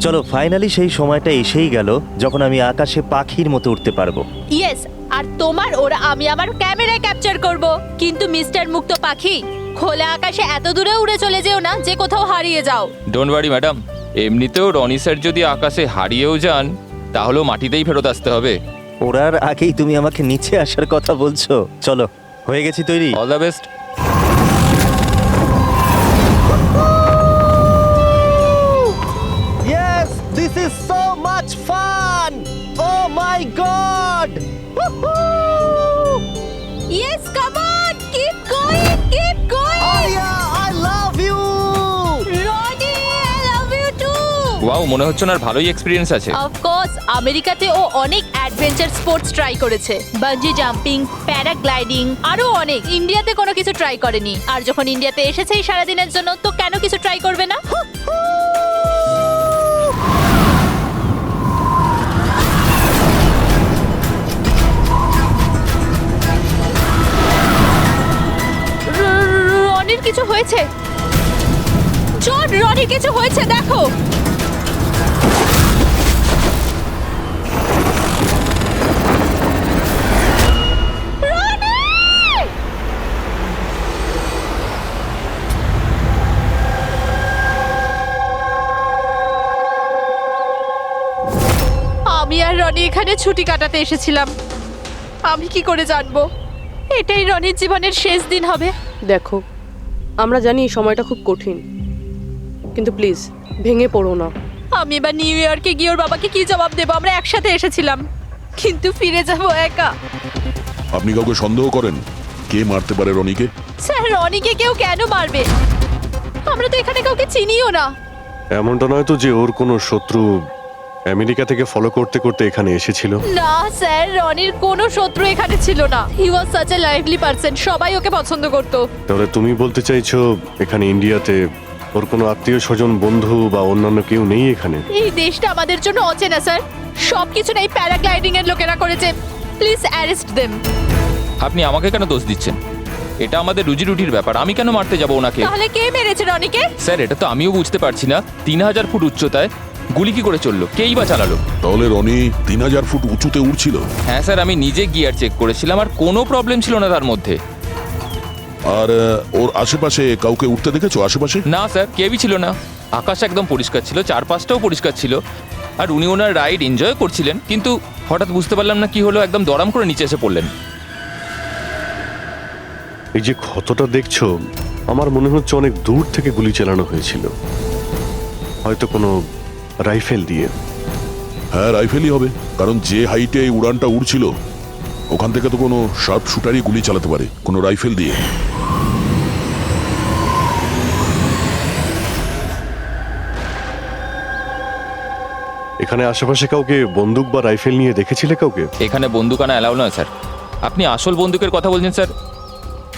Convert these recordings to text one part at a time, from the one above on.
চলো ফাইনালি সেই সময়টা এসেই গেল যখন আমি আকাশে পাখির মতো উঠতে পারবো। ইয়েস, আর তোমার ওরা আমি আমার ক্যামেরায় ক্যাপচার করব। কিন্তু মিস্টার মুক্ত পাখি, খোলা আকাশে এত দূরে উড়ে চলে যেও না যে কোথাও হারিয়ে যাও। ডোন্ট ওয়ারি ম্যাডাম, এমনিতেও রনি স্যার যদি আকাশে হারিয়েও যান তাহলেও মাটিতেই ফেরত আসতে হবে। ওড়ার আগেই তুমি আমাকে নিচে আসার কথা বলছো। চলো, হয়ে গেছি তৈরি। All the best. Yes, this is so much fun! Oh my god! Yes, come on, keep going, keep going. Alia, I love you! Roni, I love you too. Wow, মনে হচ্ছে না ভালোই এক্সপিরিয়েন্স আছে। অফকোর্স, আমেরিকাতে ও অনেক অ্যাডভেঞ্চার স্পোর্টস ট্রাই করেছে, bungee jumping, paragliding, আরো অনেক। ইন্ডিয়াতে কোনো কিছু ট্রাই করেনি, আর যখন ইন্ডিয়াতে এসেছেই সারাদিনের জন্য, তো কেন কিছু ট্রাই করবে না? রনির কিছু হয়েছে, জন, রনির কিছু হয়েছে, দেখো। আমি আর রনি এখানে ছুটি কাটাতে এসেছিলাম। আমি কি করে জানবো এটাই রনির জীবনের শেষ দিন হবে? দেখো, আমরা জানি এই সময়টা খুব কঠিন, কিন্তু প্লিজ ভেঙে পড়ো না। আমি এবার নিউ ইয়র্কে গিয়ে ওর বাবাকে কি জবাব দেবো? আমরা একসাথে এসেছিলাম, কিন্তু ফিরে যাব একা। আপনি কাউকে সন্দেহ করেন কে মারতে পারে রনিকে? স্যার, রনিকে কেউ কেন মারবে? আমরা তো এখানে কাউকে চিনিও না। এমনটা নয় তো যে ওর কোনো শত্রু আমেরিকা থেকে ফলো করতে করতে এখানে এসেছিল? না স্যার, রনির কোনো শত্রু এখানে ছিল না। He was such a lively person, সবাই ওকে পছন্দ করতো। তাহলে তুমি বলতে চাইছো এখানে ইন্ডিয়াতে ওর কোনো আত্মীয় স্বজন, বন্ধু বা অন্যান্য কেউ নেই এখানে? এই দেশটা আমাদের জন্য অচেনা স্যার, সবকিছু এই প্যারাগ্লাইডিং এর লোকেরা করেছে। Please arrest them. আপনি আমাকে কেন দোষ দিচ্ছেন? এটা আমাদের রুজি রুটির ব্যাপার, আমি কেন মারতে যাব ওনাকে? তাহলে কে মেরেছে রনিকে? স্যার, এটা তো আমিও বুঝতে পারছি না। 3000 ফুট উচ্চতায় গুলি কি করে চললো? কেই বা চালালো? তাহলে রনি 3000 ফুট উঁচুতে উঠছিল? হ্যাঁ স্যার, আমি নিজে গিয়ার চেক করেছিলাম, আর কোনো প্রবলেম ছিল না তার মধ্যে। আর ওর আশেপাশে কাউকে উঠতে দেখেছো? আশেপাশে না স্যার, কেউই ছিল না। আকাশ একদম পরিষ্কার ছিল, চারপাশটাও পরিষ্কার ছিল, আর উনি ওনার রাইড এনজয় করছিলেন। কিন্তু হঠাৎ বুঝতে পারলাম না কি হলো, একদম দড়াম করে নিচে এসে পড়লেন। এই যে ক্ষতটা দেখছো, আমার মনে হচ্ছে অনেক দূর থেকে গুলি চালানো হয়েছিল, হয়তো কোনো রাইফেল দিয়ে। হ্যাঁ, রাইফেলই হবে, কারণ যে হাইটে এই উড়ানটা উড়ছিল ওখান থেকে তো কোনো শার্প শুটারই গুলি চালাতে পারে, কোনো রাইফেল দিয়ে। এখানে আশেপাশে কাউকে বন্দুক বা রাইফেল নিয়ে দেখেছিলে কাউকে? এখানে বন্দুক আনা অ্যালাউ নয় স্যার। আপনি আসল বন্দুকের কথা বলছেন স্যার?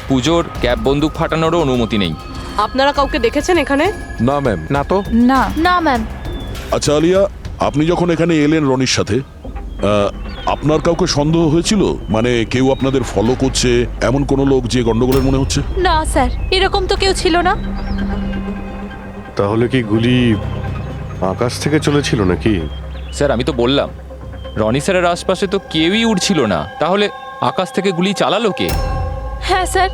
পুজোর ক্যাপ বন্দুক ফাটানোরও অনুমতি নেই। আপনারা কাউকে দেখেছেন এখানে? না ম্যাম, না তো। না না ম্যাম। আচ্ছা আলিয়া, আপনি যখন এখানে এলেন রনির সাথে, আপনার কাউকে সন্দেহ হয়েছিল? মানে কেউ আপনাদের ফলো করছে, এমন কোনো লোক যে গন্ডগোলের মনে হচ্ছে? না স্যার, এরকম তো কেউ ছিল না। তাহলে কি গুলি আকাশ থেকে চলেছিল নাকি? স্যার, আমি তো বললাম রনি স্যারের আশপাশে তো কেউই উড়ছিল না, তাহলে আকাশ থেকে গুলি চালালো কে? হ্যাঁ স্যার,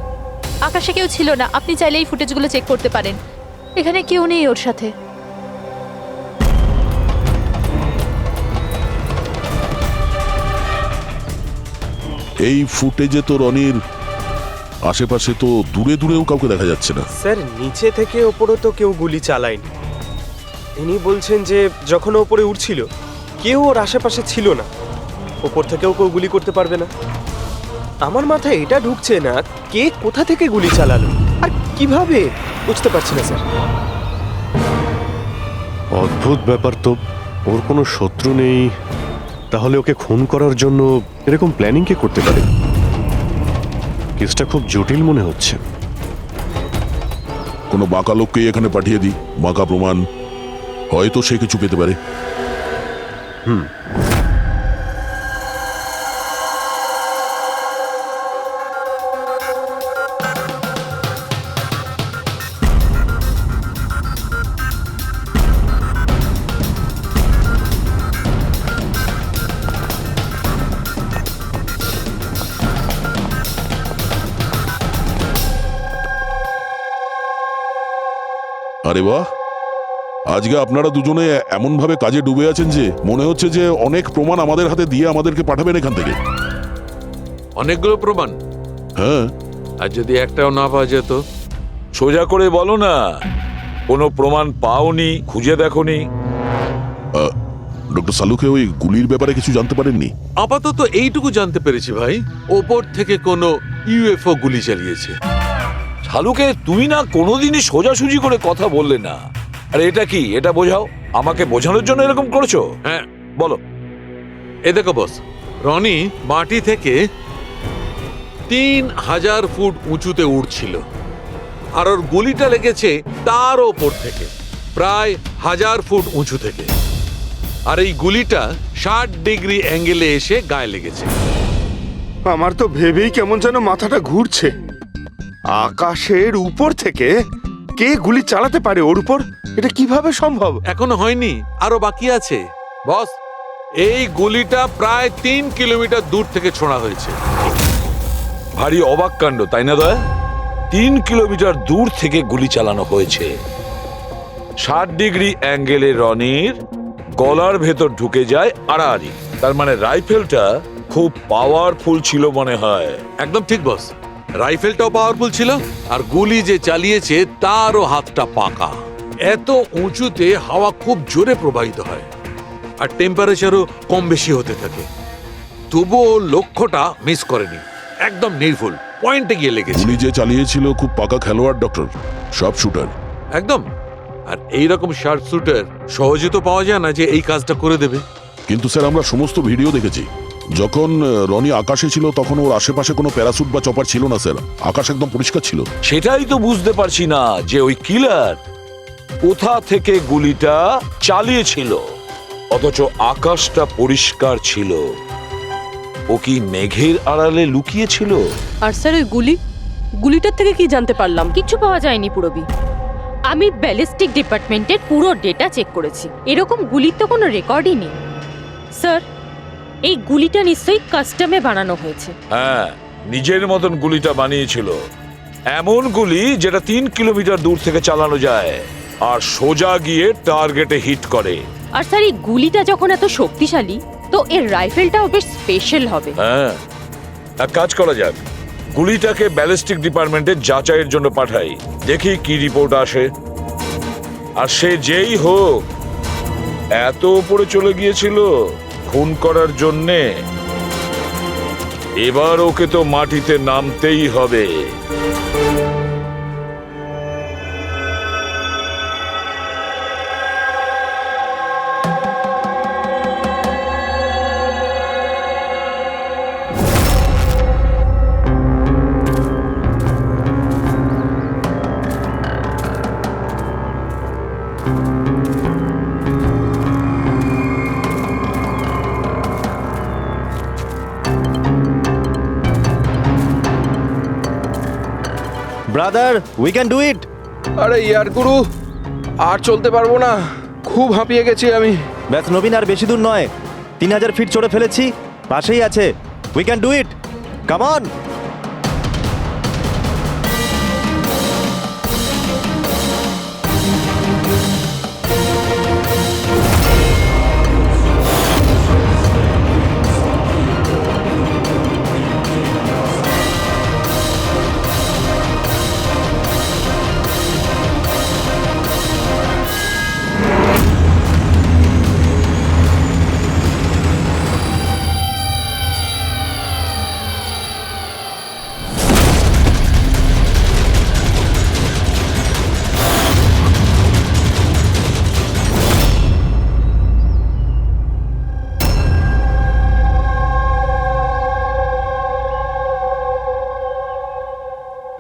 আকাশে কেউ ছিল না। আপনি চাইলে এই ফুটেজগুলো চেক করতে পারেন, এখানে কেউ নেই ওর সাথে। এই ফুটেজে তো রনির আশেপাশে তো দূরে দূরেও কাউকে দেখা যাচ্ছে না। স্যার, নিচে থেকে ওপরে তো কেউ গুলি চালায়নি। ইনি বলছেন যে যখন ও ওপরে উঠছিল কেউ ওর আশেপাশে ছিল না, ওপর থেকেও কেউ গুলি করতে পারবে না। আমার মাথায় এটা ঢুকছে না কে কোথা থেকে গুলি চালালো আর কিভাবে, বুঝতে পারছি না স্যার। অদ্ভুত ব্যাপার তো, ওর কোনো শত্রু নেই, তাহলে ওকে খুন করার জন্য এরকম প্ল্যানিং কে করতে পারে? কেসটা খুব জটিল মনে হচ্ছে। কোনো বাঁকা লোককে এখানে পাঠিয়ে দিই, বাঁকা প্রমাণ, হয়তো সে কিছু পেতে পারে। আরে বাহ, আজকে আপনারা দুজনে এমন ভাবে কাজে ডুবে আছেন যে মনে হচ্ছে যে অনেক প্রমাণ আমাদের হাতে দিয়ে আমাদেরকে পাঠাবেন এখান থেকে। অনেকগুলো প্রমাণ, হ্যাঁ, আর যদি একটাও না পাওয়া যেত? সোজা করে বলো না, কোনো প্রমাণ পাওনি, খুঁজে দেখোনি? ডক্টর সালুকে ওই গুলির ব্যাপারে কিছু জানতে পারেননি? আপাতত এইটুকু জানতে পেরেছি ভাই, ওপর থেকে কোনো ইউএফও গুলি চালিয়েছে। শালুকে তুমি না কোনোদিনই সোজাসুজি করে কথা বললে না। আরে এটা কি, এটা বোঝাও, আমাকে বোঝানোর জন্য এরকম করছো? হ্যাঁ, বলো। এ দেখো বস, রনি মাটি থেকে 3000 ফুট উঁচুতে উঠছিল, আর ওর গুলিটা লেগেছে তার ওপর থেকে প্রায় 1000 ফুট উঁচু থেকে। আর এই গুলিটা 60 ডিগ্রি অ্যাঙ্গেলে এসে গায়ে লেগেছে। আমার তো ভেবেই কেমন যেন মাথাটা ঘুরছে। আকাশের উপর থেকে কে গুলি চালাতে পারে ওর উপর? এটা কিভাবে সম্ভব? এখনো হয়নি, আরো বাকি আছে বস। এই গুলিটা প্রায় 3 কিলোমিটার দূর থেকে ছোড়া হয়েছে। ভারী অবাক কাণ্ড, তাই না দয়া? 3 কিলোমিটার দূর থেকে গুলি চালানো হয়েছে। 60 ডিগ্রি অ্যাঙ্গেলে রনির গলার ভেতর ঢুকে যায় আড়াআড়ি। তার মানে রাইফেলটা খুব পাওয়ারফুল ছিল মনে হয়। একদম ঠিক বস, রাইফেলটাও পাওয়ারফুল ছিল, আর গুলি যে চালিয়েছে তারও হাতটা পাকা। এত উঁচুতে হাওয়া খুব জোরে প্রবাহিত হয়, আর টেম্পারেচারও কম বেশি হতে থাকে। তবুও লক্ষ্যটা মিস করেনি, একদম নির্ভুল পয়েন্টে গিয়ে লেগেছে। গুলি যে চালিয়েছিল খুব পাকা খেলোয়াড়, ডক্টর, সব শুটার। একদম। আর এইরকম শার্প শুটার সহজে তো পাওয়া যায় না যে এই কাজটা করে দেবে। কিন্তু স্যার, আমরা সমস্ত ভিডিও দেখেছি। যখন রনি আকাশে ছিল তখন ওর আশেপাশে কোনো প্যারাসুট বা চপার ছিল না স্যার। আকাশ একদম পরিষ্কার ছিল। সেটাই তো বুঝতে পারছি না যে ওই কিলার কোথা থেকে গুলিটা চালিয়েছিল, অথচ আকাশটা পরিষ্কার ছিল। ও কি মেঘের আড়ালে লুকিয়েছিল? আর স্যার ওই গুলিটার থেকে কি জানতে পারলাম? কিচ্ছু পাওয়া যায়নি পুরবি। আমি ব্যালিস্টিক ডিপার্টমেন্টের পুরো ডেটা চেক করেছি, এরকম গুলির তো কোনো রেকর্ডই নেই। স্যার, এই গুলিটা নিশ্চয়ই কাস্টমে বানানো হয়েছে। হ্যাঁ, নিজের মতন গুলিটা বানিয়েছিল। এমন গুলি যেটা 3 কিলোমিটার দূর থেকে চালানো যায় আর সোজা গিয়ে টার্গেটে হিট করে। আর স্যার, এই গুলিটা যখন এত শক্তিশালী, তো এর রাইফেলটাও বেশ স্পেশাল হবে। হ্যাঁ, এক কাজ করা যাক, গুলিটাকে ব্যালিস্টিক ডিপার্টমেন্টে যাচাইয়ের জন্য পাঠাই, দেখি কি রিপোর্ট আসে। আর সে যেই হোক, এত উপরে চলে গিয়েছিল খুন করার জন্যে, এবার ওকে তো মাটিতে নামতেই হবে। ব্রাদার, উই ক্যান ডু ইট। আরে ইয়ার গুরু, আর চলতে পারবো না, খুব হাঁপিয়ে গেছি আমি। ব্যাস নবীন, আর বেশি দূর নয়, 3000 ফিট চড়ে ফেলেছি, পাশেই আছে। We can do it, come on.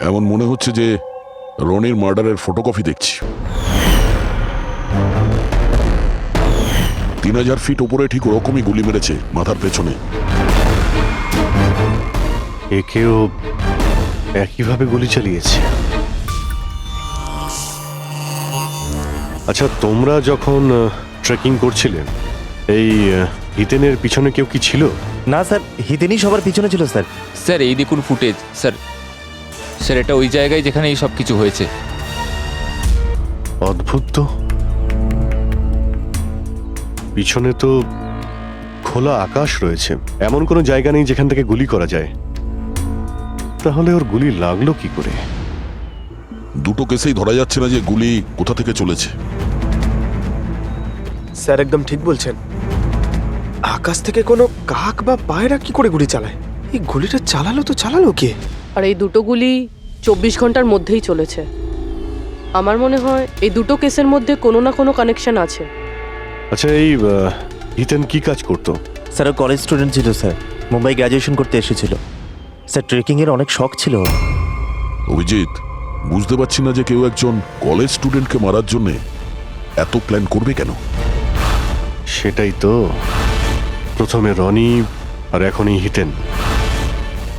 এমন মনে হচ্ছে যে রনির মার্ডারের ফটোকপি দেখছি। 3000 ফিট উপরে ঠিক ওরকমই গুলি মেরেছে, মাথার পেছনে। একেও একইভাবে গুলি চালিয়েছে। আচ্ছা, তোমরা যখন ট্রেকিং করছিলে, এই হিতেনের পিছনে কেউ কি ছিল? না স্যার, হিতেনই সবার পিছনে ছিল স্যার। স্যার, এই দেখুন ফুটেজ। স্যার, এটা ওই জায়গায় যেখানে এই সব কিছু হয়েছে। অদ্ভুত তো, পিছনে তো খোলা আকাশ রয়েছে, এমন কোনো জায়গা নেই যেখান থেকে গুলি করা যায়। তাহলে ওর গুলি লাগলো কি করে? দুটো কেসেই ধরা যাচ্ছে না যে গুলি কোথা থেকে চলেছে। স্যার একদম ঠিক বলছেন। আকাশ থেকে কোনো কাক বা পায়রা কি করে গুলি চালায়? এই গুলিটা চালালো কে? আর এই দুটো গুলি 24 ঘন্টার মধ্যেই চলেছে। আমার মনে হয় এই দুটো কেসের মধ্যে কোনো না কোনো কানেকশন আছে। আচ্ছা, এই হিতেন কি কাজ করতো? স্যার কলেজ স্টুডেন্ট ছিল স্যার, মুম্বাই গ্র্যাজুয়েশন করতে এসেছিল স্যার। ট্রেকিংয়ের অনেক শখ ছিল ওর। অভিজিৎ, বুঝতে পারছি না যে কেউ একজন কলেজ স্টুডেন্টকে মারার জন্য এত প্ল্যান করবে কেন। সেটাই তো, প্রথমে রনি আর এখনই হিতেন।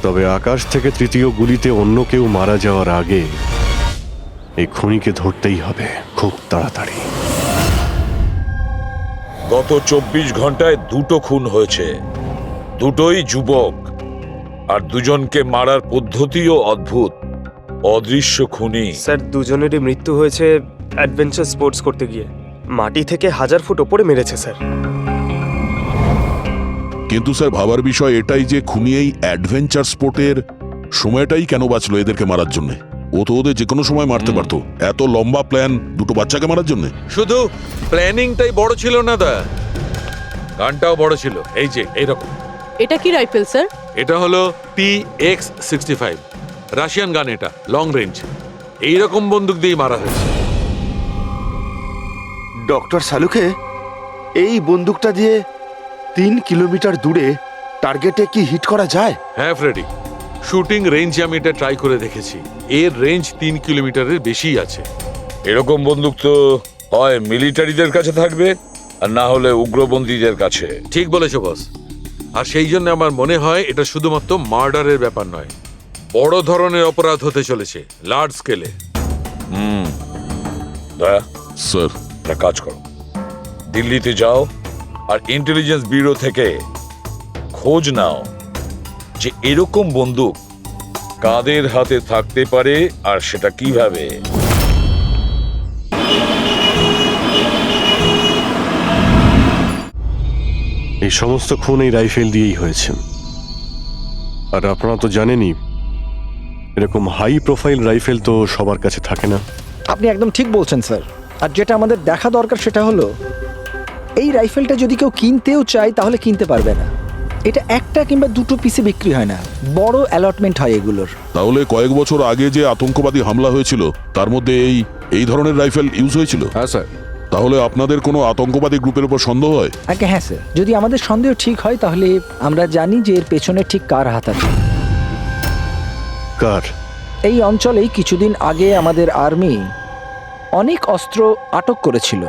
তবে আকাশ থেকে তৃতীয় গুলিতে অন্য কেউ মারা যাওয়ার আগে এই খুনিকে ধরতেই হবে খুব তাড়াতাড়ি। গত 24 ঘন্টায় দুটো খুন হয়েছে, দুটোই যুবক, আর দুজনকে মারার পদ্ধতিও অদ্ভুত। অদৃশ্য খুনি। স্যার দুজনেরই মৃত্যু হয়েছে অ্যাডভেঞ্চার স্পোর্টস করতে গিয়ে। মাটি থেকে 1000 ফুট ওপরে মেরেছে স্যার। কিন্তু স্যার ভাবার বিষয় এটাই যে খুনি এই অ্যাডভেঞ্চার স্পোর্টের সময়টাই কেন বাঁচলো এদেরকে মারার জন্য? ও তো ওদের যে কোনো সময় মারতে পারতো। এত লম্বা প্ল্যান দুটো বাচ্চাকে মারার জন্য? শুধু প্ল্যানিংটাই বড় ছিল না দা, গানটাও বড় ছিল। এই যে এইরকম। এটা কি রাইফেল স্যার? এটা হলো PX-65 রাশিয়ান গান। এটা লং রেঞ্জ। এইরকম বন্দুক দিয়ে মারা হয়েছে। ডক্টর সালুকে, এই বন্দুকটা দিয়ে 3 কিলোমিটার দূরে টার্গেটে কি হিট করা যায়? হ্যাঁ ফ্রেডি, শুটিং রেঞ্জে আমি এটা ট্রাই করে দেখেছি। এর রেঞ্জ 3 কিলোমিটারের বেশিই আছে। এরকম বন্দুক তো হয় মিলিটারিদের কাছে থাকবে, আর না হলে উগ্রপন্থীদের কাছে। ঠিক বলেছো বস। আর সেই জন্য আমার মনে হয় এটা শুধুমাত্র মার্ডারের ব্যাপার নয়, বড় ধরনের অপরাধ হতে চলেছে, লার্জ স্কেলে। দয়া, স্যার, একটা কাজ করো, দিল্লিতে যাও আর ইন্টেলিজেন্স ব্যুরো থেকে খোঁজ নাও যে এরকম বন্দুক কাদের হাতে থাকতে পারে আর সেটা কিভাবে। এই সমস্ত খুন এই রাইফেল দিয়েই হয়েছে। আর আপনারা তো জানেনই, এরকম হাই প্রোফাইল রাইফেল তো সবার কাছে থাকে না। আপনি একদম ঠিক বলছেন স্যার। আর যেটা আমাদের দেখা দরকার সেটা হলো এই রাইফেলটা যদি কেউ কিনতেও চায় তাহলে কিনতে পারবে না। এটা একটা কিংবা দুটো পিসে বিক্রি হয় না, বড় অ্যালটমেন্ট হয় এগুলোর। তাহলে কয়েক বছর আগে যে আতঙ্কবাদী হামলা হয়েছিল তার মধ্যে এই ধরনের রাইফেল ইউজ হয়েছিল? হ্যাঁ স্যার। তাহলে আপনাদের কোনো আতঙ্কবাদী গ্রুপের উপর সন্দেহ হয়? আগে হ্যাঁ স্যার, যদি আমাদের সন্দেহ ঠিক হয় তাহলে আমরা জানি যে এর পেছনে ঠিক কার হাত আছে। কার? এই অঞ্চলেই কিছুদিন আগে আমাদের আর্মি অনেক অস্ত্র আটক করেছিল।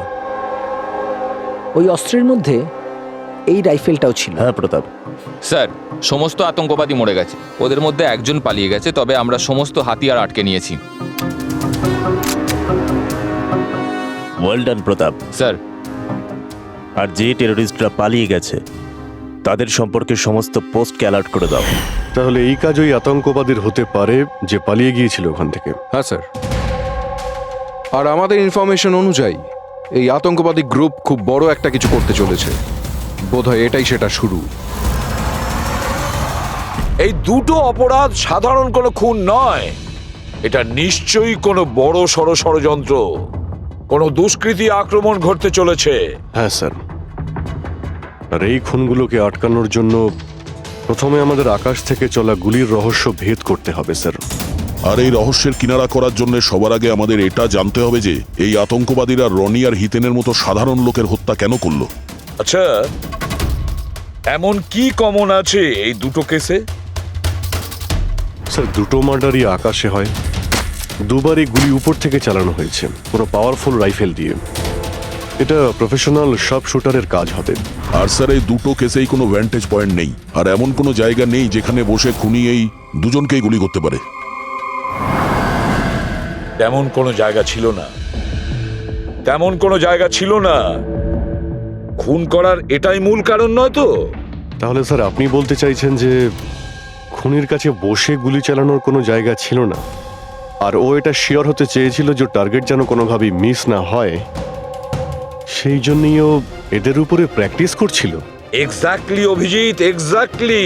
ওই অস্ত্রের মধ্যে এই রাইফেলটাও ছিল। হ্যাঁ প্রতাপ স্যার, সমস্ত আতঙ্কবাদী মরে গেছে, ওদের মধ্যে একজন পালিয়ে গেছে, তবে আমরা সমস্ত হাতিয়ার আটকে নিয়েছি। ওয়েল ডান প্রতাপ স্যার। আর যে টেররিস্টরা পালিয়ে গেছে তাদের সম্পর্কে সমস্ত পোস্টকে অ্যালার্ট করে দাও। তাহলে এই কাজ ওই আতঙ্কবাদীর হতে পারে যে পালিয়ে গিয়েছিল ওখান থেকে। হ্যাঁ স্যার। আর আমাদের ইনফরমেশন অনুযায়ী এই আতঙ্কবাদী গ্রুপ খুব বড় একটা কিছু করতে চলেছে। বোধহয় এটাই সেটা শুরু। এই দুটো অপরাধ সাধারণ কোনো খুন নয়, এটা নিশ্চয়ই কোনো বড় সড় ষড়যন্ত্র, কোনো দুষ্কৃতী আক্রমণ ঘটতে চলেছে। হ্যাঁ স্যার। আর এই খুনগুলোকে আটকানোর জন্য প্রথমে আমাদের আকাশ থেকে চলা গুলির রহস্য ভেদ করতে হবে স্যার। আর এই রহস্যের কিনারা করার জন্য সবার আগে আমাদের এটা জানতে হবে যে এই আতঙ্কবাদীরা রনি আর হিতেনের মতো সাধারণ লোকের হত্যা কেন করলো। আচ্ছা, এমন কি কমন আছে এই দুটো কেসে? স্যার, দুটো মার্ডারই আকাশে হয়। দুবারই গুলি উপর থেকে চালানো হয়েছে, পুরো পাওয়ারফুল রাইফেল দিয়ে। এটা প্রফেশনাল শার্প শুটারের কাজ হবে। আর স্যার, এই দুটো কেসেই কোনো ভ্যান্টেজ পয়েন্ট নেই, আর এমন কোনো জায়গা নেই যেখানে বসে খুনি এই দুজনকেই গুলি করতে পারে। তেমন কোনো জায়গা ছিল না, তেমন কোনো জায়গা ছিল না। খুন করার এটাই মূল কারণ নয় তো? তাহলে স্যার আপনি বলতে চাইছেন যে খুনির কাছে বসে গুলি চালানোর কোনো জায়গা ছিল না, আর ও এটা শিওর হতে চেয়েছিল যে টার্গেট যেন কোনোভাবেই মিস না হয়, সেই জন্যই ও এদের উপরে প্র্যাকটিস করছিল। Exactly Abhijit, exactly.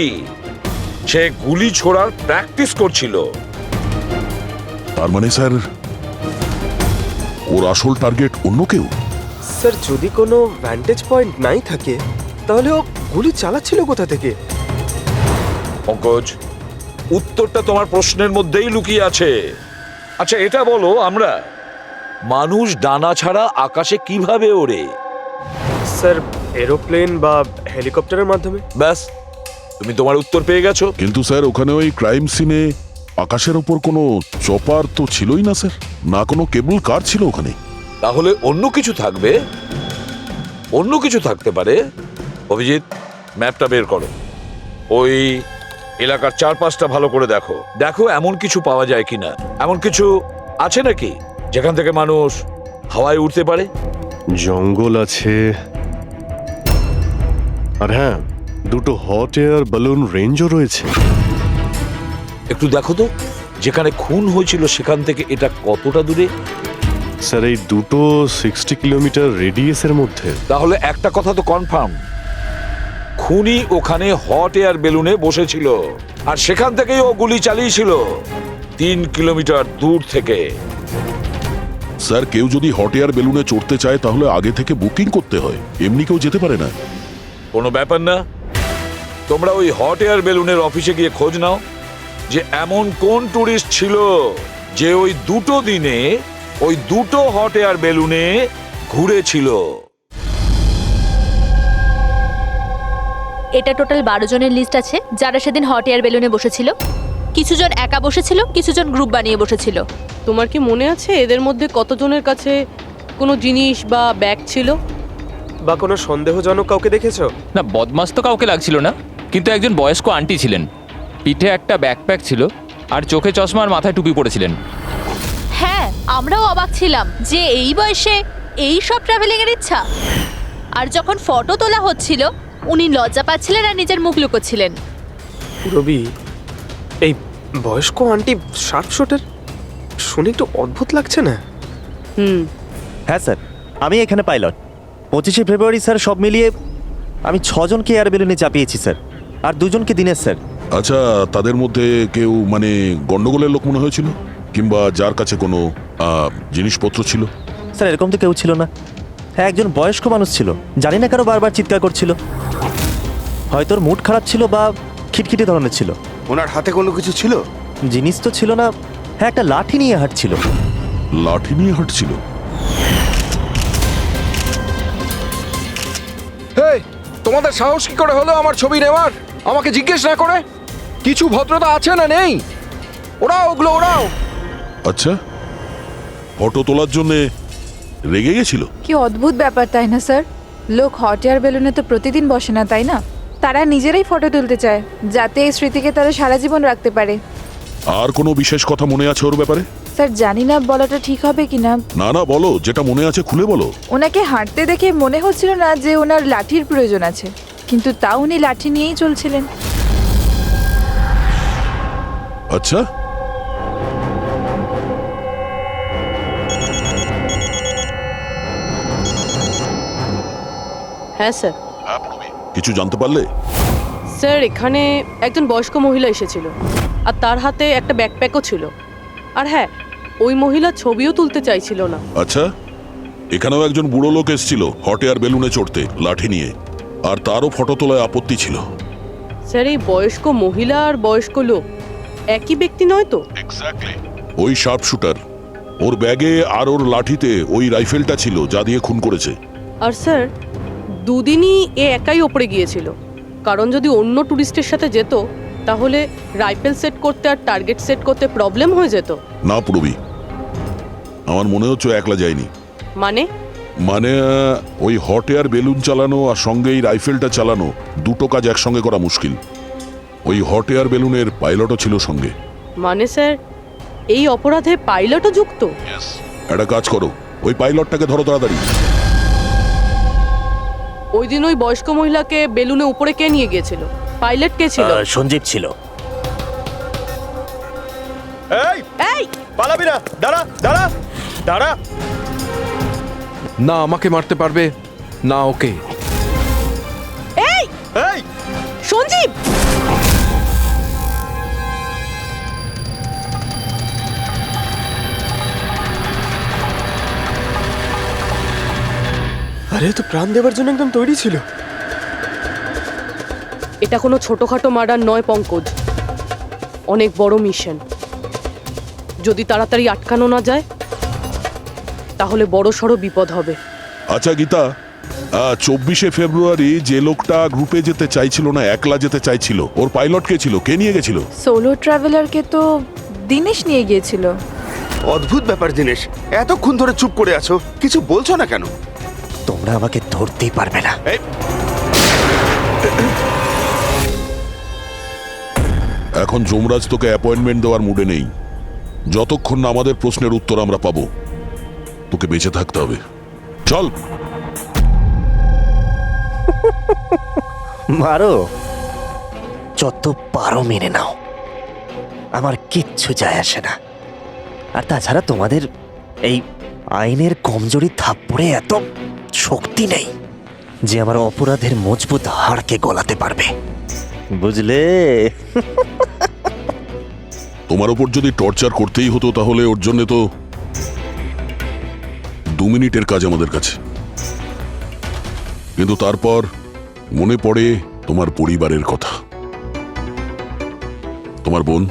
সে গুলি ছোড়ার প্র্যাকটিস করছিল। তার মানে স্যার ওর আসল টার্গেট অন্য কেউ। স্যার যদি কোনো ভ্যান্টেজ পয়েন্ট নাই থাকে তাহলে ও গুলি চালাচ্ছিল কোথা থেকে? পঙ্কজ, উত্তরটা তোমার প্রশ্নের মধ্যেই লুকিয়ে আছে। আচ্ছা এটা বলো, আমরা মানুষ ডানা ছাড়া আকাশে কিভাবে ওড়ে? স্যার এরোপ্লেন বা হেলিকপ্টারের মাধ্যমে। ব্যাস, তুমি তোমার উত্তর পেয়ে গেছো। কিন্তু স্যার ওখানে ওই ক্রাইম সিনে আকাশের ওপর কোনো চপার তো ছিলই না স্যার, না কোনো কেবল কার ছিল ওখানে। তাহলে অন্য কিছু থাকবে, অন্য কিছু থাকতে পারে। অভিজিৎ, ম্যাপটা বের করো, ওই এলাকার চারপাশটা ভালো করে দেখো, দেখো এমন কিছু পাওয়া যায় কিনা। এমন কিছু আছে নাকি যেখান থেকে মানুষ হাওয়ায় উঠতে পারে? জঙ্গল আছে, আর হ্যাঁ, দুটো হট এয়ার বালুন রেঞ্জও রয়েছে। একটু দেখো তো, যেখানে খুন হয়েছিল সেখান থেকে এটা কতটা দূরে? স্যার এই দুটো 60 কিলোমিটার রেডিয়াসের মধ্যে। তাহলে একটা কথা তো কনফার্ম, খুনি ওখানে হট এয়ার বেলুনে বসেছিল আর সেখান থেকেই ও গুলি চালিয়েছিল 3 কিলোমিটার দূর থেকে। স্যার কেউ যদি হট এয়ার বেলুনে চড়তে চায় তাহলে আগে থেকে বুকিং করতে হয়, এমনি কেউ যেতে পারে না। কোনো ব্যাপার না, তোমরা ওই হট এয়ার বেলুনের অফিসে গিয়ে খোঁজ নাও যে এমন কোন টুরিস্ট ছিল যে ওই দুটো দিনে ওই দুটো হট এয়ার বেলুনে ঘুরেছিল। এটা টোটাল 12 জনের লিস্ট আছে যারা সেদিন হট এয়ার বেলুনে বসেছিল। কিছু জন একা বসেছিল, কিছু জন গ্রুপ বানিয়ে বসেছিল। তোমার কি মনে আছে এদের মধ্যে কতজনের কাছে কোনো জিনিস বা ব্যাগ ছিল? বা কোনো সন্দেহজনক কাউকে দেখেছো? না, বদমাস তো কাউকে লাগছিল না, কিন্তু একজন বয়স্ক আন্টি ছিলেন, পিঠে একটা ব্যাকপ্যাক ছিল আর চোখে চশমা আর মাথায় টুপি পরেছিলেন। হ্যাঁ, আমরাও অবাক ছিলাম যে এই বয়সে এই সব ট্রাভেলিং এর ইচ্ছা। আর যখন ফটো তোলা হচ্ছিল উনি লজ্জা পাচ্ছিলেন আর নিজের মুখ লুকোচ্ছিলেন। রবি, এই বয়স্ক আন্টি শার্প শুটার শুনে একটু অদ্ভুত লাগছে না? হ্যাঁ স্যার, আমি এখানে পাইলট। 25শে ফেব্রুয়ারি স্যার সব মিলিয়ে আমি 6 জনকে এয়ার বেলুনে চাপিয়েছি স্যার, আর 2 জনকে দিনের স্যার। আচ্ছা তাদের মধ্যে কেউ মানে গন্ডগোলের লোক মনে হয়েছিল, কিংবা যার কাছে কোনো জিনিসপত্র ছিল? স্যার এরকম তো কেউ ছিল না। হ্যাঁ, একজন বয়স্ক মানুষ ছিল, জানি না কেন বারবার চিৎকার করছিল। হয়তো ওর মুড খারাপ ছিল বা খিটখিটে ধরনের ছিল। ওনার হাতে কোনো কিছু ছিল? জিনিস তো ছিল না। হ্যাঁ, একটা লাঠি নিয়ে হাঁটছিল। লাঠি নিয়ে হাঁটছিল? হেই, তোমাদের সাহস কি করে হলো আমার ছবি নেওয়ার, আমাকে জিজ্ঞেস না করে? কিছু ভদ্রতা আছে না নেই? ওরাও ওগুলো ওরাও। আচ্ছা, ফটো তোলার জন্যে রেগে গেছিল? কি অদ্ভুত ব্যাপার, তাই না স্যার? লোক হট এয়ার বেলুনে তো প্রতিদিন বসে না, তাই না? তারা নিজেরাই ফটো তুলতে চায় যাতে এই স্মৃতিকে তারা সারা জীবন রাখতে পারে। আর কোনো বিশেষ কথা মনে আছে ওর ব্যাপারে? স্যার জানি না বলাটা ঠিক হবে কিনা। না না বলো, যেটা মনে আছে খুলে বলো। ওনাকে হাঁটতে দেখে মনে হচ্ছিল না যে ওনার লাঠির প্রয়োজন আছে, কিন্তু তাও উনি লাঠি নিয়েই চলছিলেন। আচ্ছা, হ্যাঁ স্যার। কিছু জানতে পারলে? স্যার এখানে একজন বয়স্ক মহিলা এসেছিল আর তার হাতে একটা ব্যাকপ্যাকও ছিল। আর হ্যাঁ, ওই মহিলা ছবিও তুলতে চাইছিল না। আচ্ছা, এখানেও একজন বুড়ো লোক এসেছিল হট এয়ার বেলুনে চড়তে লাঠি নিয়ে, আর তারও ফটো তোলায় আপত্তি ছিল। স্যার এই বয়স্ক মহিলা আর বয়স্ক লোক একই ব্যক্তি নয় তো? ওই শার্প শুটার, ওর ব্যাগে আর ওর লাঠিতে ওই রাইফেলটা ছিল যা দিয়ে খুন করেছে। আর স্যার দুদিনই এ একাই ওপরে গিয়েছিল, কারণ যদি অন্য টুরিস্টের সাথে যেত তাহলে রাইফেল সেট করতে আর টার্গেট সেট করতে প্রবলেম হয়ে যেত। না পুরবি, আমার মনে হচ্ছে একলা যায়নি। মানে ওই হট এয়ার বেলুন চালানো আর সঙ্গে এই রাইফেলটা চালানো দুটো কাজ একসঙ্গে করা মুশকিল। ওই হট এয়ার বেলুনের পাইলটও ছিল সঙ্গে। মানে স্যার এই অপরাধে পাইলটও যুক্ত? একটা কাজ করো, ওই পাইলটটাকে ধরো তাড়াতাড়ি। ওই দিন ওই বয়স্ক মহিলাকে বেলুনে উপরে কে নিয়ে গিয়েছিল? পাইলট কে ছিল? সঞ্জীব ছিল। এই পালাবি না, দাঁড়া দাঁড়া দাঁড়া। না আমাকে মারতে পারবে না ওকে। এই এই সঞ্জীব, আরে তো প্রাণ দেওয়ার জন্য একদম তৈরি ছিল। এটা কোনো ছোটখাটো মার্ডার নয় পঙ্কজ, অনেক বড় মিশন। যদি তাড়াতাড়ি আটকানো না যায় তাহলে বড় সড়ো বিপদ হবে। আচ্ছা গীতা, 24শে ফেব্রুয়ারি যে লোকটা গ্রুপে যেতে চাইছিল না, একলা যেতে চাইছিল, ওর পাইলট কে ছিল? কে নিয়ে গেছিল? সোলো ট্রাভেলারকে তো দিনেশ নিয়ে গিয়েছিল। অদ্ভুত ব্যাপার দিনেশ, এতক্ষণ ধরে চুপ করে আছো, কিছু বলছো না কেন? তোমরা আমাকে ধরতেই পারবে না। এই, এখন যমরাজ তোকে অ্যাপয়েন্টমেন্ট দেওয়ার মুডে নেই। যতক্ষণ না আমাদের প্রশ্নের উত্তর আমরা পাবো, তোকে বেঁচে থাকতে হবে। চল। মারো, যত পারো মেনে নাও, আমার কিচ্ছু যায় আসে না। আর তাছাড়া তোমাদের এই আইনের কমজোরি থাপ্পড়ে এত শক্তি নেই যে আমার অপরাধের মজবুত হাড়কে গলাতে পারবে, বুঝলে? তোমার ওপর যদি টর্চার করতেই হতো তাহলে ওর জন্য তো 2 মিনিটের কাজ আমাদের কাছে। কিন্তু তারপর মনে পড়ে তোমার পরিবারের কথা, তোমার বোন।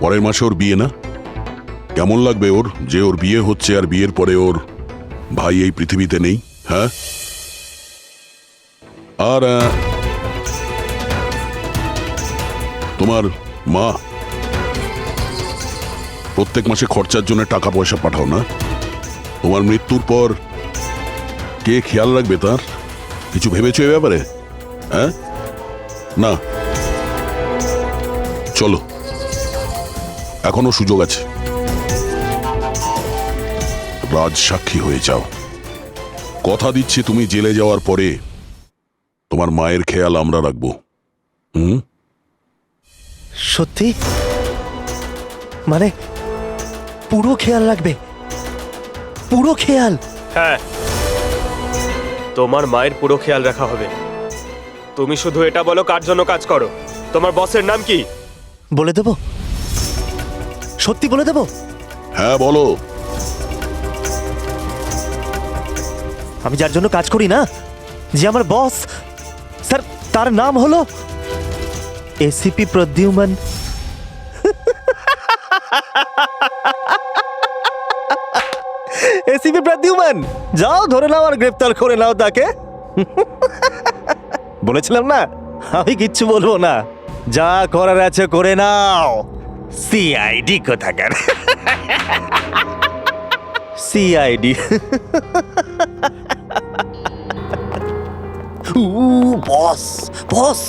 পরের মাসে ওর বিয়ে না? কেমন লাগবে ওর যে ওর বিয়ে হচ্ছে আর বিয়ের পরে ওর ভাই এই পৃথিবীতে নেই? হ্যাঁ, আর তোমার মা প্রত্যেক মাসে খরচার জন্য টাকা পয়সা পাঠাও না? তোমার মৃত্যুর পর কে খেয়াল রাখবে তার? কিছু ভেবেছো এ ব্যাপারে? হ্যাঁ, না। চলো, এখনো সুযোগ আছে। রাজ সাক্ষী হয়ে যাও। কথা দিচ্ছি তুমি জেলে যাওয়ার পরে তোমার মায়ের খেয়াল আমরা রাখবো। সত্যি? মানে পুরো খেয়াল রাখবে? পুরো খেয়াল? হ্যাঁ, তোমার মায়ের পুরো খেয়াল রাখা হবে। তুমি শুধু এটা বলো কার জন্য কাজ করো, তোমার বসের নাম কি? বলে দেবো? সত্যি বলে দেবো? হ্যাঁ বলো। আমি যার জন্য কাজ করি না, যে আমার বস স্যার, তার নাম হলো এসিপি প্রদ্যুম্ন। এসিপি প্রদ্যুম্ন, যাও ধরে নাও আর গ্রেফতার করে নাও তাকে। বলেছিলাম না আমি কিচ্ছু বলবো না, যা করার আছে করে নাও। সিআইডি কোথাকার। সিআইডি। বস বস।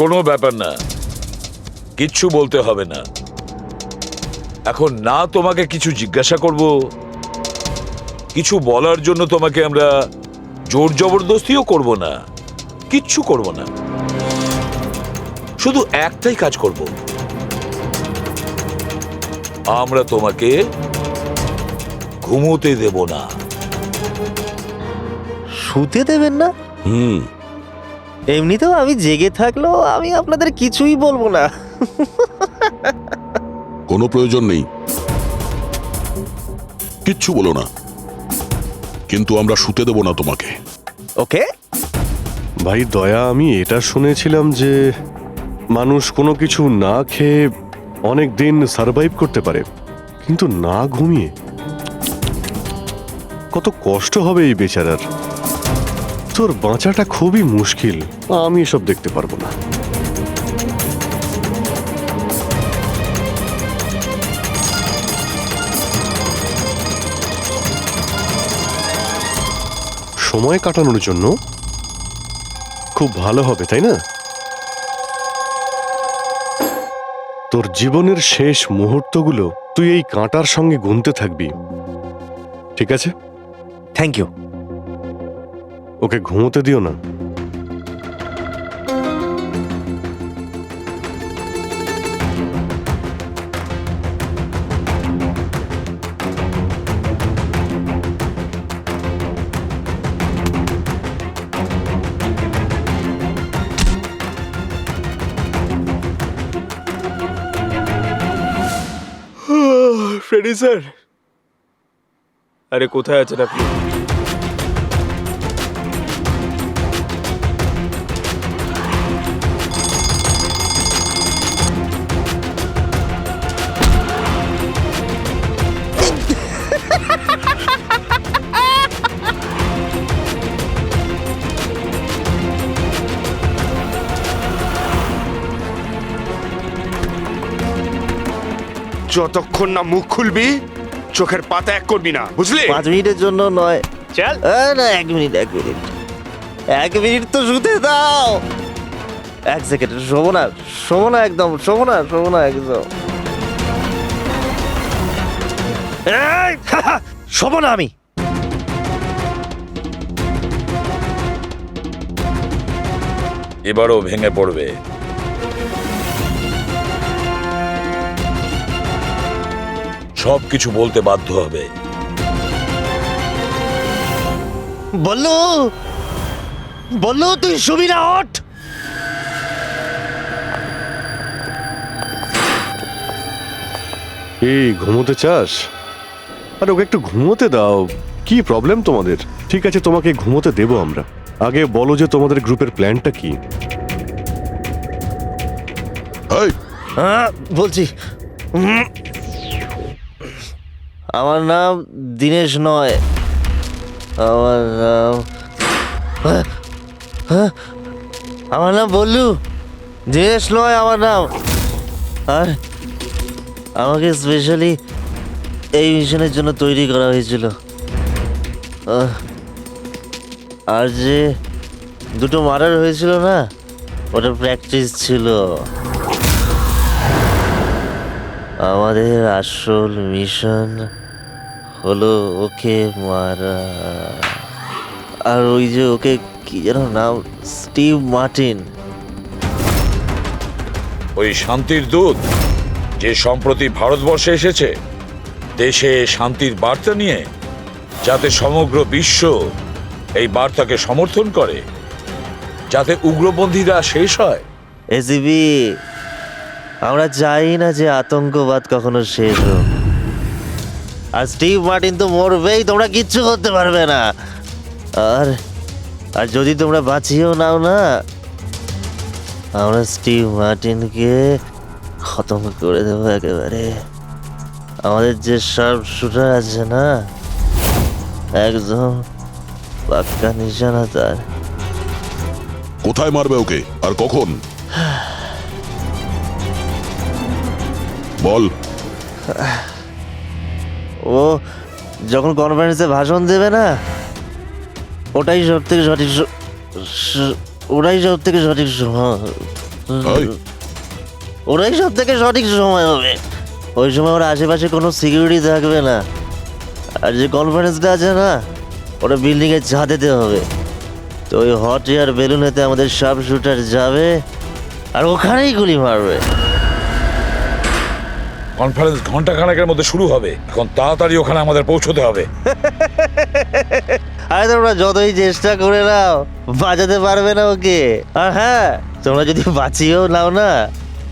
কোনো ব্যাপার না, কিচ্ছু বলতে হবে না। এখন না তোমাকে কিছু জিজ্ঞাসা করব, কিছু বলার জন্য তোমাকে আমরা জোর জবরদস্তিও করব না, কিচ্ছু করব না। শুধু একটাই কাজ করব, আমরা তোমাকে ঘুমোতে দেব না। শুতে দেবেন না? এমনিতেও আমি জেগে থাকলেও আমি আপনাদের কিছুই বলবো না। কোনো প্রয়োজন নেই, কিচ্ছু বলো না, কিন্তু আমরা শুতে দেব না তোমাকে। ওকে ভাই দয়া, আমি এটা শুনেছিলাম যে মানুষ কোনো কিছু না খেয়ে অনেক দিন সার্ভাইভ করতে পারে, কিন্তু না ঘুমিয়ে কত কষ্ট হবে এই বেচারার। তোর বাঁচাটা খুবই মুশকিল, আমি এসব দেখতে পারবো না। সময় কাটানোর জন্য খুব ভালো হবে, তাই না? তোর জীবনের শেষ মুহূর্তগুলো তুই এই কাঁটার সঙ্গে গুনতে থাকবি, ঠিক আছে? Thank you. ওকে ঘুমোতে দিও না। ফ্রেডি স্যার, আরে কোথায় আছেন আপনি? যতক্ষণ না মুখ খুলবি চোখের পাতা এক করবি না, বুঝলি? 5 মিনিটের জন্য নয়। চল। না 1 মিনিট 1 মিনিট তো শুতে দাও। 1 সেকেন্ড, শোবো না একদম, শোবো না একদম। এই, শোবো না আমি। এবারও ভেঙে পড়বে। সবকিছু বলতে বাধ্য হবে। বললো তুই শুবি না, ওঠ। এই ঘুমোতে চাস? আরে ওকে একটু ঘুমোতে দাও। কি প্রবলেম তোমাদের? ঠিক আছে, তোমাকে ঘুমোতে দেবো আমরা। আগে বলো যে তোমাদের গ্রুপের প্ল্যানটা কি? এই, বলছি, আমার নাম দীনেশ নয়, আমার নাম বল্লু। দীনেশ নয় আমার নাম। আর আমাকে স্পেশালি এই মিশনের জন্য তৈরি করা হয়েছিল। আর যে 2টো মার্ডার হয়েছিল না, ওটা প্র্যাকটিস ছিল। আমাদের আসল মিশন হলো ওকে মারা। আর ওই যে ওকে কি যেন নাম, স্টিভ মার্টিন। ওই শান্তির দূত যে সম্প্রতি ভারতবর্ষে এসেছে দেশে শান্তির বার্তা নিয়ে, যাতে সমগ্র বিশ্ব এই বার্তাকে সমর্থন করে, যাতে উগ্রপন্থীরা শেষ হয়। এসিবি, আমরা চাই না যে আতঙ্কবাদ কখনো শেষ হোক। আর স্টিভ মার্টিন তো মরবেই, তোমরা কিচ্ছু করতে পারবে না। আর আর যদি তোমরা বাঁচিয়েও নাও না, আমরা স্টিভ মার্টিনকে খতম করে দেবো একেবারে। আমাদের যে শার্প শুটার আছে না, একদম পাক্কা নিশানা তার। কোথায় মারবে ওকে আর কখন? বল। ও যখন কনফারেন্সে ভাষণ দেবে না, ওটাই সব থেকে সঠিক সময়। ওরাই সব থেকে সঠিক সময় হবে। ওই সময় ওর আশেপাশে কোনো সিকিউরিটি থাকবে না। আর যে কনফারেন্সটা আছে না, ওটা বিল্ডিংয়ের ছাদেতে হবে। তো ওই হট এয়ার বেলুনেতে আমাদের সব শুটার যাবে আর ওখানেই গুলি মারবে। কনফারেন্স ঘন্টা খানেকের মধ্যে শুরু হবে। এখন তাড়াতাড়ি ওখানে আমাদের পৌঁছতে হবে। আরে তোমরা যতই চেষ্টা করে নাও, বাঁচাতে পারবে না ওকে। আর হ্যাঁ, তোমরা যদি বাঁচিয়েও নাও না,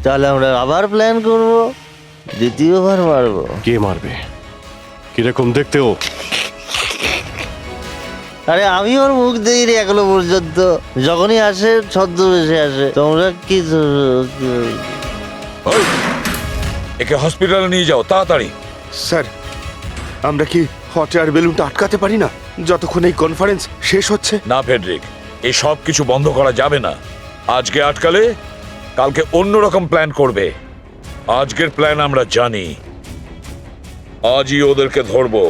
তাহলে আমরা আবার প্ল্যান করব, দ্বিতীয়বার মারবো। কে মারবে? কিরকম দেখতে ও? আরে আমি ওর মুখ দেইনি এখনো পর্যন্ত। যখনই আসে ছদ্মবেশে আসে। তোমরা কি ওই, একে হসপিটালে নিয়ে যাও তাড়াতাড়ি। স্যার, আমরা কি হট এয়ার বেলুনটা আটকাতে পারি না যতক্ষণ এই কনফারেন্স শেষ হচ্ছে? না ফেডরিক, এই সব কিছু বন্ধ করা যাবে না। আজকে আটকালে কালকে অন্যরকম প্ল্যান করবে। আজকের প্ল্যান আমরা জানি, আজই ওদেরকে ধরবো।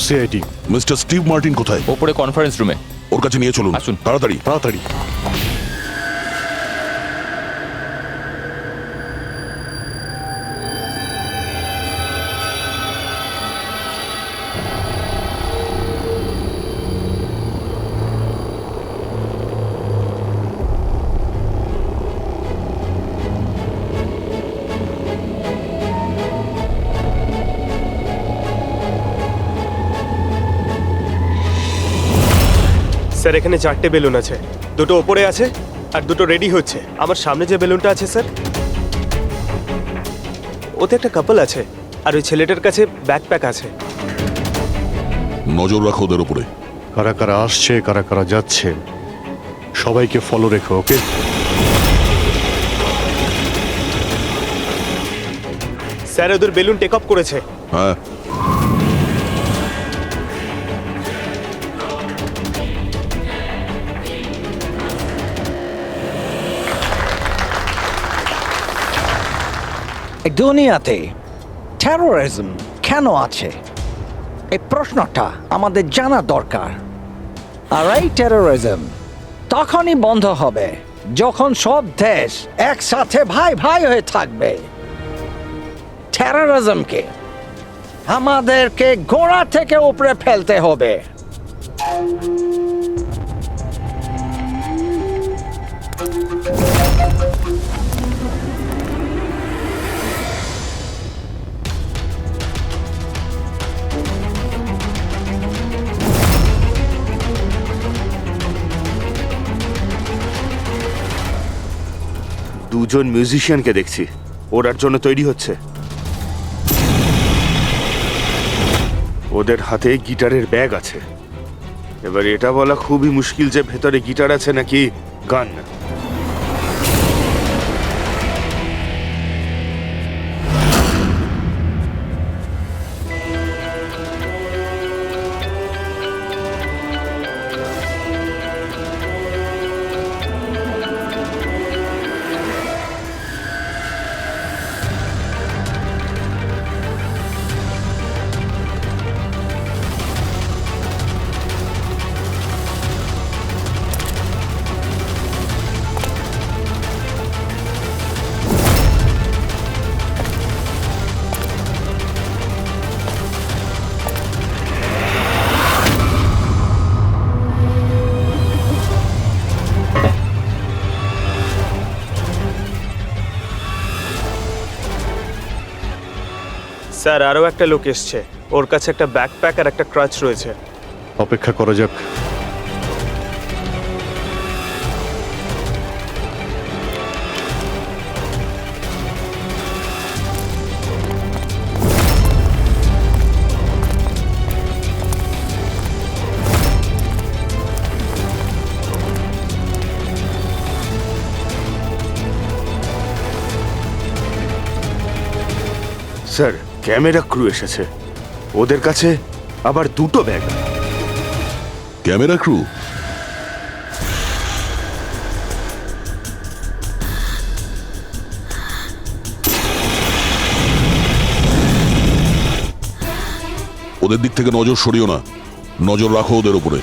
সিআইডি। মিস্টার স্টিভ মার্টিন কোথায়? ওপরে কনফারেন্স রুমে। ওর কাছে নিয়ে চলুন, আসুন। তাড়াতাড়ি। তাড়াতাড়ি। স্যার এখানে 4টে বেলুন আছে, দুটো ওপরে আছে আর দুটো রেডি হচ্ছে। আমার সামনে যে বেলুনটা আছে স্যার, ওতে একটা কাপল আছে আর ওই ছেলেটার কাছে ব্যাকপ্যাক আছে। নজর রাখো ওদের উপরে। কারা কারা আসছে, কারা কারা যাচ্ছে, সবাইকে ফলো রেখো, ওকে? স্যার ওদের বেলুন টেক অফ করেছে। হ্যাঁ, এই দুনিয়াতে টেরোরিজম কেন আছে, এই প্রশ্নটা আমাদের জানা দরকার। আর এই টেরোরিজম তখনই বন্ধ হবে যখন সব দেশ একসাথে ভাই ভাই হয়ে থাকবে। টেরোরিজমকে আমাদেরকে গোড়া থেকে উপরে ফেলতে হবে। দুজন মিউজিশিয়ানকে দেখছি, ওরার জন্য তৈরি হচ্ছে। ওদের হাতে গিটারের ব্যাগ আছে। এবার এটা বলা খুবই মুশকিল যে ভেতরে গিটার আছে নাকি গান। স্যার আরও একটা লোক এসছে, ওর কাছে একটা ব্যাকপ্যাক আর একটা ক্রাচ রয়েছে। অপেক্ষা করা যাক। স্যার ক্যামেরা ক্রু এসেছে, ওদের কাছে আবার দুটো ব্যাগ। Camera crew? ওদের দিক থেকে নজর সরিও না, নজর রাখো ওদের উপরে।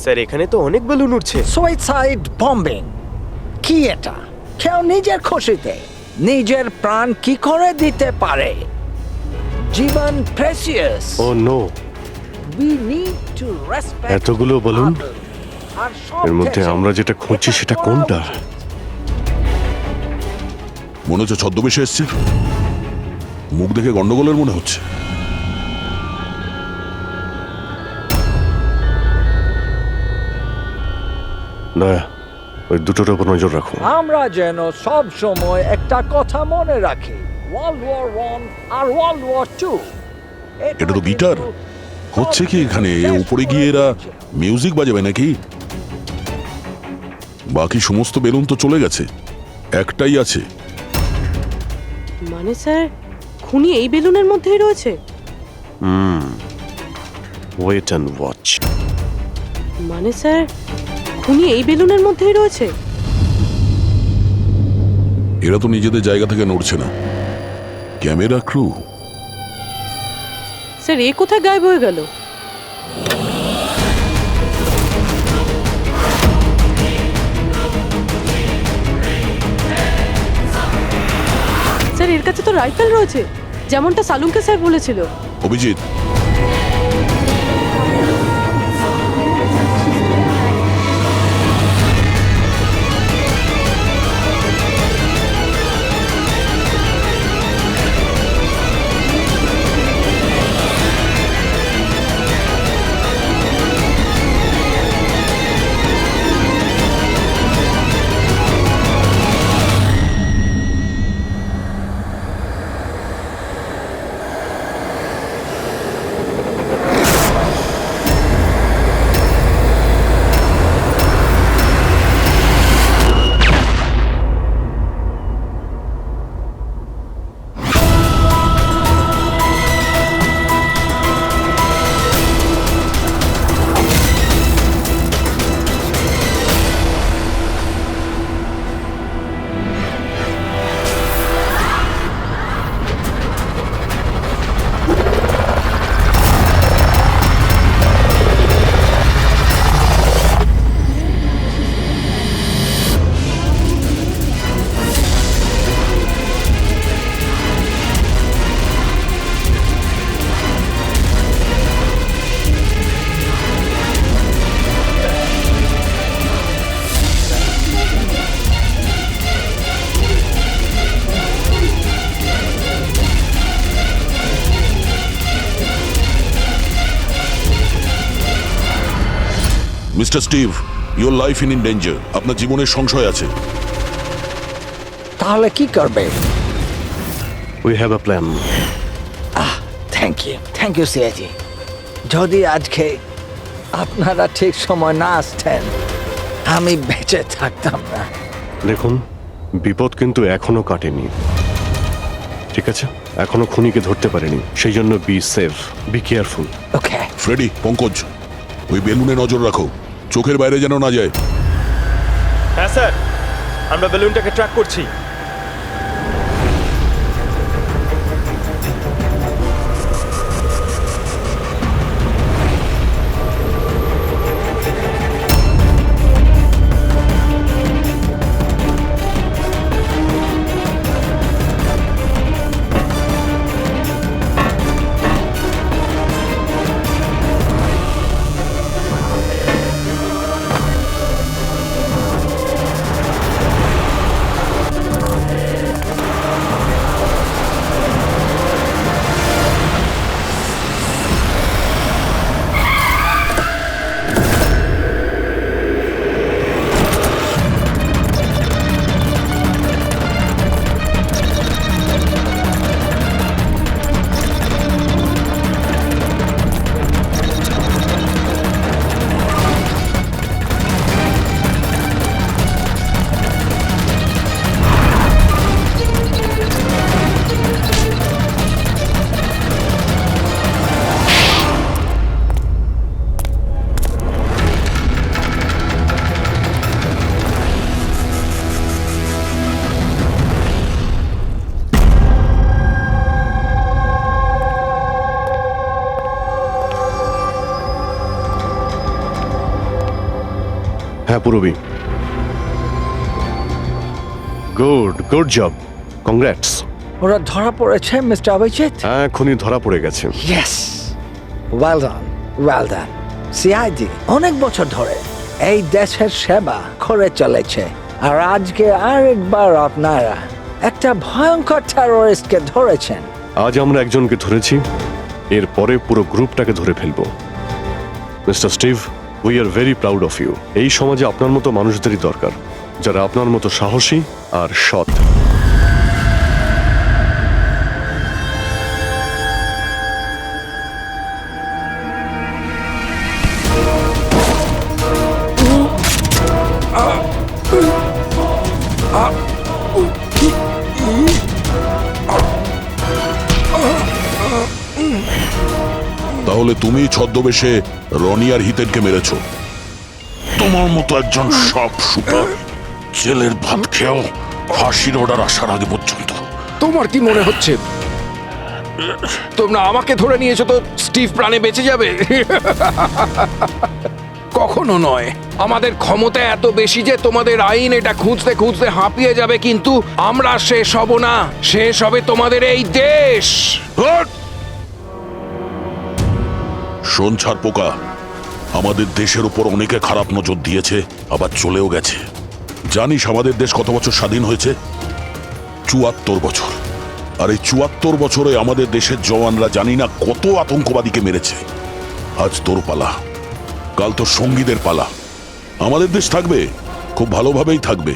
স্যার এখানে তো অনেক বেলুন উঠছে। সুইসাইড বম্বিং কি এটা? কেউ নিজের খুশিতে নিজের প্রাণ কি করে দিতে পারে? জীবন precious. Oh no, we need to respect এতগুলো বলুন, এর মধ্যে আমরা যেটা খুঁজছি সেটা কোনটা? মনে হচ্ছে ছদ্মবেশে এসছে, মুখ দেখে গন্ডগোলের মনে হচ্ছে। দয়া, ওই দুটোর উপর নজর রাখো। আমরা যেন সব সময় একটা কথা মনে রাখি, ওয়ার্ল্ড ওয়ার 1 আর ওয়ার্ল্ড ওয়ার 2। এটা তো গিটার। হচ্ছে কি এখানে? উপরে গিয়ে এরা মিউজিক বাজাবে নাকি? বাকি সমস্ত বেলুন তো চলে গেছে, একটাই আছে। মানে স্যার খুনি এই বেলুনের মধ্যেই রয়েছে? Wait and watch. মানে স্যার, খুনি এই বেলুনের মধ্যেই রয়েছে? এরা তো নিজেদের জায়গা থেকে নড়ছে না। Camera crew. স্যার, এ কোথায় গায়েব হয়ে গেল? স্যার, এর কাছে তো রাইফেল রয়েছে, যেমনটা সালুমকে স্যার বলেছিল। Abhijit, mister Steve, your life in danger. আপনার জীবনের সংশয় আছে। তাহলে কি করবে? We have a plan. Thank you সিয়াজি। যদি আজকে আপনারা ঠিক সময় না আসতেন, আমি বেঁচে থাকতাম না। দেখুন, বিপদ কিন্তু এখনো কাটেনি, ঠিক আছে? এখনো খুনিকে ধরতে পারেনি, সেই জন্য be safe, be careful. Okay Freddie, Pankaj, ওই বেলুনে নজর রাখো, চোখের বাইরে যেন না যায়। হ্যাঁ স্যার, আমরা বেলুনটাকে ট্র্যাক করছি। হ্যাঁ পুরবি, গুড জব, কংগ্রাটস। ওরা ধরা পড়েছে মিস্টার অভিজিৎ? হ্যাঁ, খুনি ধরা পড়ে গেছে। Yes, well done. সিআইডি অনেক বছর ধরে এই দেশের সেবা করে চলেছে, আর আজকে আরেকবার আপনারা একটা ভয়ঙ্কর টেররিস্টকে ধরেছেন। আজ আমরা একজনকে ধরেছি, এরপরে পুরো গ্রুপটাকে ধরে ফেলবো। Mister Steve, we are very proud of you. এই সমাজে আপনার মতো মানুষদেরই দরকার, যারা আপনার মতো সাহসী আর সৎ। তাহলে তুমি ছদ্মবেশে রনি আর হিতেনকে মেরেছো। তোমার মতো একজন সব শুটার জেলের ভাত খেয়েও ফাঁসির অর্ডার আসার আগে পর্যন্ত। তোমার কি মনে হচ্ছে তোমরা আমাকে ধরে নিয়েছো তো স্টিভ প্রাণে বেঁচে যাবে? কখনো নয়। আমাদের ক্ষমতা এত বেশি যে তোমাদের আইন এটা খুঁজতে খুঁজতে হাঁপিয়ে যাবে, কিন্তু আমরা শেষ হব না। শেষ হবে তোমাদের এই দেশ। শোন ছারপোকা, আমাদের দেশের উপর অনেকে খারাপ নজর দিয়েছে, আবার চলেও গেছে। জানিস আমাদের দেশ কত বছর স্বাধীন হয়েছে? ৭৪ বছর। আর এই ৭৪ বছরে আমাদের দেশের জওয়ানরা জানি না কত আতঙ্কবাদীকে মেরেছে। আজ তোর পালা, কাল তোর সঙ্গীদের পালা। আমাদের দেশ থাকবে, খুব ভালোভাবেই থাকবে।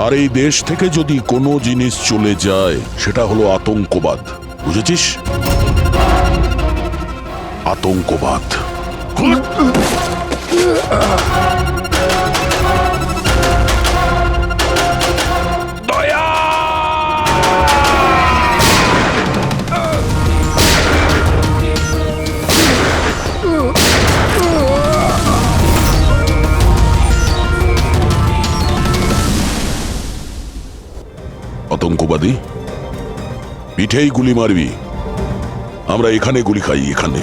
আর এই দেশ থেকে যদি কোনো জিনিস চলে যায় সেটা হলো আতঙ্কবাদ, বুঝেছিস? আতঙ্কবাদ। আতঙ্কবাদী পিঠেই গুলি মারবি, আমরা এখানে গুলি খাই, এখানে।